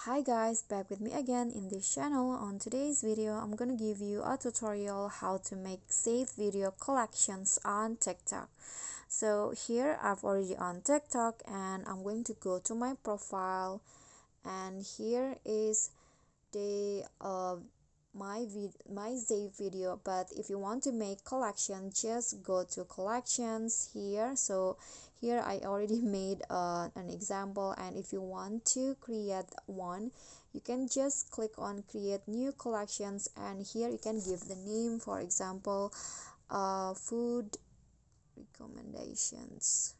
Hi guys, back with me again in this channel. On today's video, I'm gonna give you a tutorial how to make saved video collections on TikTok. So here I've already on TikTok and I'm going to go to my profile, and here is the my save video. But if you want to make collection, just go to collections here. So here I already made an example, and if you want to create one, you can just click on create new collections, and here you can give the name, for example, food recommendations.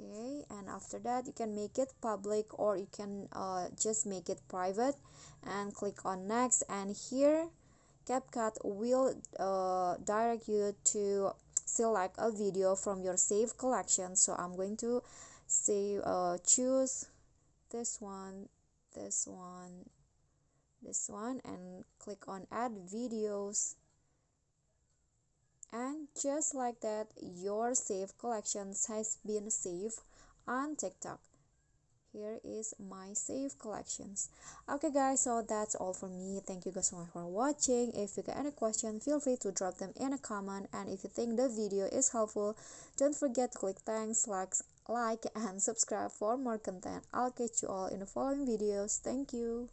Okay, and after that you can make it public, or you can just make it private and click on next. And here CapCut will direct you to select a video from your saved collection. So I'm going to say choose this one, this one, this one, and click on add videos. And just like that, your saved collections has been saved on TikTok. Here is my saved collections. Okay guys, so that's all for me. Thank you guys so much for watching. If you got any question, feel free to drop them in a comment, and if you think the video is helpful, don't forget to click thanks, like and subscribe for more content. I'll catch you all in the following videos. Thank you.